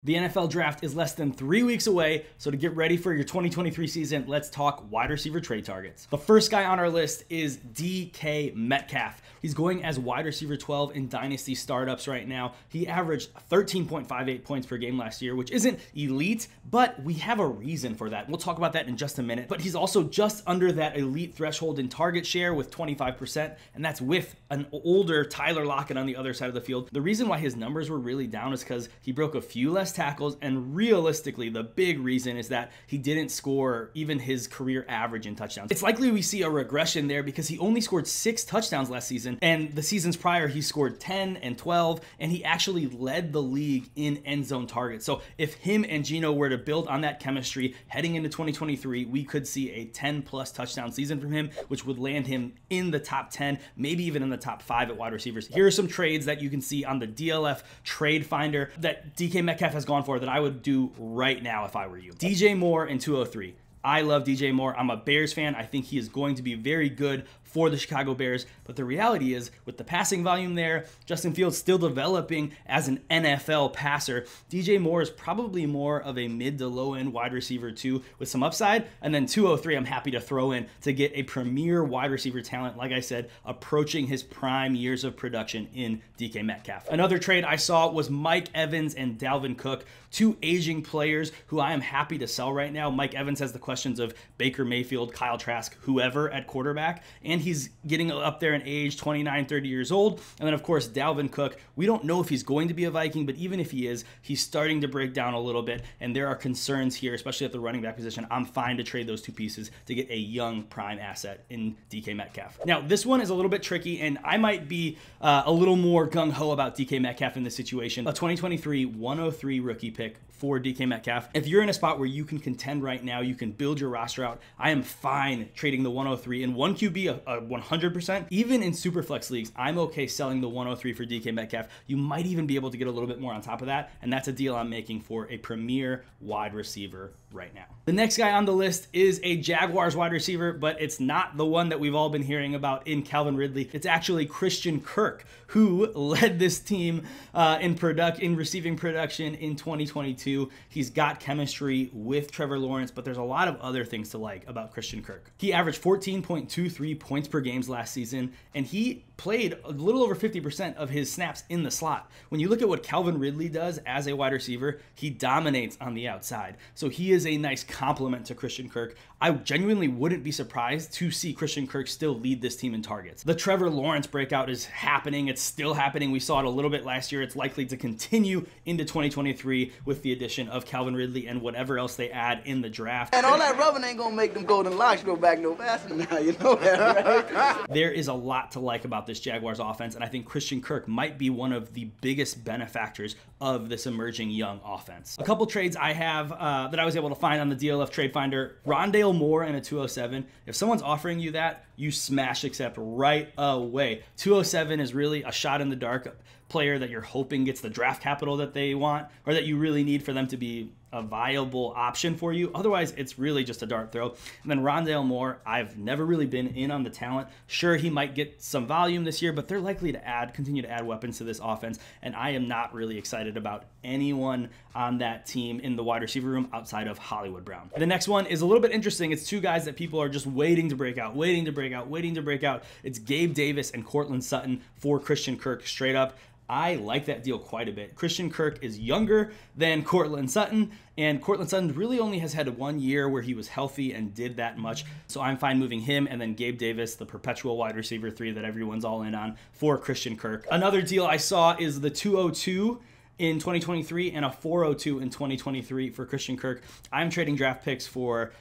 The NFL draft is less than 3 weeks away, so to get ready for your 2023 season, let's talk wide receiver trade targets. The first guy on our list is DK Metcalf. He's going as wide receiver 12 in Dynasty startups right now. He averaged 13.58 points per game last year, which isn't elite, but we have a reason for that. We'll talk about that in just a minute. But he's also just under that elite threshold in target share with 25%, and that's with an older Tyler Lockett on the other side of the field. The reason why his numbers were really down is because he broke a few less tackles, and realistically, the big reason is that he didn't score even his career average in touchdowns. It's likely we see a regression there because he only scored 6 touchdowns last season, and the seasons prior he scored 10 and 12, and he actually led the league in end zone targets. So if him and Geno were to build on that chemistry heading into 2023, we could see a 10+ touchdown season from him, which would land him in the top 10, maybe even in the top 5 at wide receivers. Here are some trades that you can see on the DLF trade finder that DK Metcalf has gone for that I would do right now if I were you. DJ Moore in 203. I love DJ Moore. I'm a Bears fan. I think he is going to be very good for the Chicago Bears, but the reality is with the passing volume there, Justin Fields still developing as an NFL passer, DJ Moore is probably more of a mid to low end wide receiver too with some upside, and then 203 I'm happy to throw in to get a premier wide receiver talent, like I said, approaching his prime years of production in DK Metcalf. Another trade I saw was Mike Evans and Dalvin Cook, 2 aging players who I am happy to sell right now. Mike Evans has the questions of Baker Mayfield, Kyle Trask, whoever at quarterback, and he's getting up there in age, 29, 30 years old. And then, of course, Dalvin Cook. We don't know if he's going to be a Viking, but even if he is, he's starting to break down a little bit, and there are concerns here, especially at the running back position. I'm fine to trade those 2 pieces to get a young prime asset in DK Metcalf. Now, this one is a little bit tricky, and I might be a little more gung-ho about DK Metcalf in this situation. A 2023 103 rookie pick for DK Metcalf. If you're in a spot where you can contend right now, you can build your roster out, I am fine trading the 103 in 1 QB 100%. Even in Superflex leagues, I'm okay selling the 103 for DK Metcalf. You might even be able to get a little bit more on top of that, and that's a deal I'm making for a premier wide receiver right now. The next guy on the list is a Jaguars wide receiver, but it's not the one that we've all been hearing about in Calvin Ridley. It's actually Christian Kirk, who led this team in receiving production in 2022. He's got chemistry with Trevor Lawrence, but there's a lot of other things to like about Christian Kirk. He averaged 14.23 points per game last season, and he played a little over 50% of his snaps in the slot. When you look at what Calvin Ridley does as a wide receiver, he dominates on the outside. So he is a nice complement to Christian Kirk. I genuinely wouldn't be surprised to see Christian Kirk still lead this team in targets. The Trevor Lawrence breakout is happening. It's still happening. We saw it a little bit last year. It's likely to continue into 2023 with the addition of Calvin Ridley and whatever else they add in the draft. And all that rubbing ain't gonna make them golden locks go back no faster now, you know that, right? There is a lot to like about this Jaguars offense, and I think Christian Kirk might be one of the biggest benefactors of this emerging young offense. A couple trades I have that I was able to find on the DLF trade finder: Rondale Moore and a 207. If someone's offering you that, you smash accept right away. 207 is really a shot in the dark player that you're hoping gets the draft capital that they want, or that you really need for them to be a viable option for you. Otherwise, it's really just a dart throw. And then Rondale Moore, I've never really been in on the talent. Sure, he might get some volume this year, but they're likely to continue to add weapons to this offense, and I am not really excited about anyone on that team in the wide receiver room outside of Hollywood Brown. The next one is a little bit interesting. It's 2 guys that people are just waiting to break out, waiting to break out, waiting to break out. It's Gabe Davis and Courtland Sutton for Christian Kirk straight up. I like that deal quite a bit. Christian Kirk is younger than Courtland Sutton, and Courtland Sutton really only has had 1 year where he was healthy and did that much. So I'm fine moving him, and then Gabe Davis, the perpetual wide receiver 3 that everyone's all in on, for Christian Kirk. Another deal I saw is the 202 in 2023 and a 402 in 2023 for Christian Kirk. I'm trading draft picks for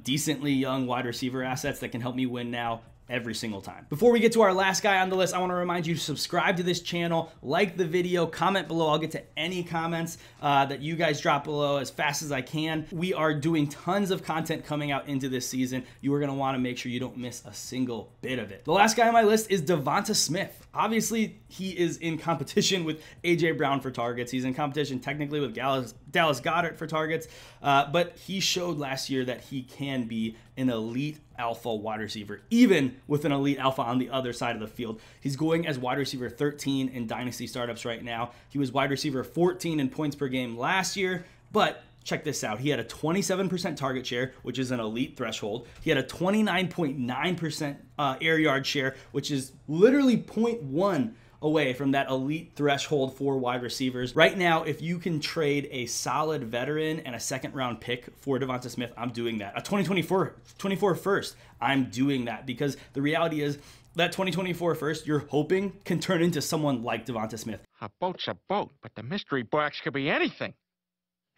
decently young wide receiver assets that can help me win now every single time. Before we get to our last guy on the list, I want to remind you to subscribe to this channel, like the video, comment below. I'll get to any comments that you guys drop below as fast as I can. We are doing tons of content coming out into this season. You are going to want to make sure you don't miss a single bit of it. The last guy on my list is DeVonta Smith. Obviously, he is in competition with A.J. Brown for targets. He's in competition technically with Dallas Goedert for targets, but he showed last year that he can be an elite alpha wide receiver, even with an elite alpha on the other side of the field. He's going as wide receiver 13 in Dynasty startups right now. He was wide receiver 14 in points per game last year, but check this out. He had a 27% target share, which is an elite threshold. He had a 29.9% air yard share, which is literally 0.1 away from that elite threshold for wide receivers. Right now, if you can trade a solid veteran and a second round pick for DeVonta Smith, I'm doing that. A 2024 first, I'm doing that, because the reality is that 2024 first, you're hoping can turn into someone like DeVonta Smith. A boat's a boat, but the mystery box could be anything.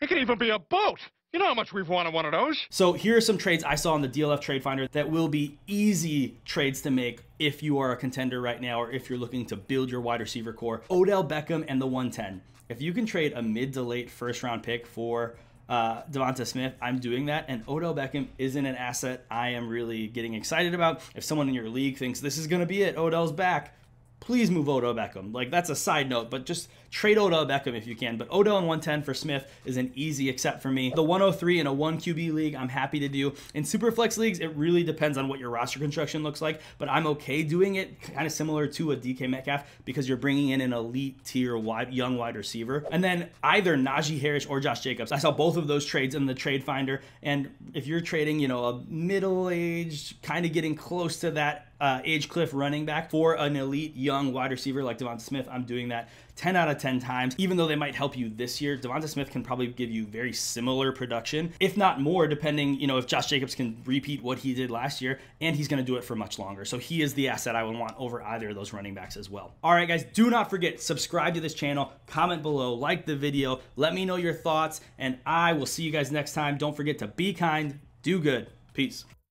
It could even be a boat. You know how much we've wanted one of those. So here are some trades I saw on the DLF Trade Finder that will be easy trades to make if you are a contender right now, or if you're looking to build your wide receiver core. Odell Beckham and the 110. If you can trade a mid to late first round pick for DeVonta Smith, I'm doing that. And Odell Beckham isn't an asset I am really getting excited about. If someone in your league thinks this is going to be it, Odell's back, please move Odell Beckham. Like, that's a side note, but just trade Odell Beckham if you can. But Odell and 110 for Smith is an easy accept for me. The 103 in a 1 QB league, I'm happy to do. In Superflex leagues, it really depends on what your roster construction looks like, but I'm okay doing it kind of similar to a DK Metcalf, because you're bringing in an elite tier young wide receiver. And then either Najee Harris or Josh Jacobs. I saw both of those trades in the Trade Finder. And if you're trading, you know, a middle-aged, kind of getting close to that age cliff running back for an elite young wide receiver like DeVonta Smith, I'm doing that 10 out of 10 times. Even though they might help you this year, DeVonta Smith can probably give you very similar production, if not more, depending, you know, if Josh Jacobs can repeat what he did last year, and he's going to do it for much longer. So he is the asset I would want over either of those running backs as well. All right, guys, do not forget, subscribe to this channel, comment below, like the video, let me know your thoughts, and I will see you guys next time. Don't forget to be kind, do good. Peace.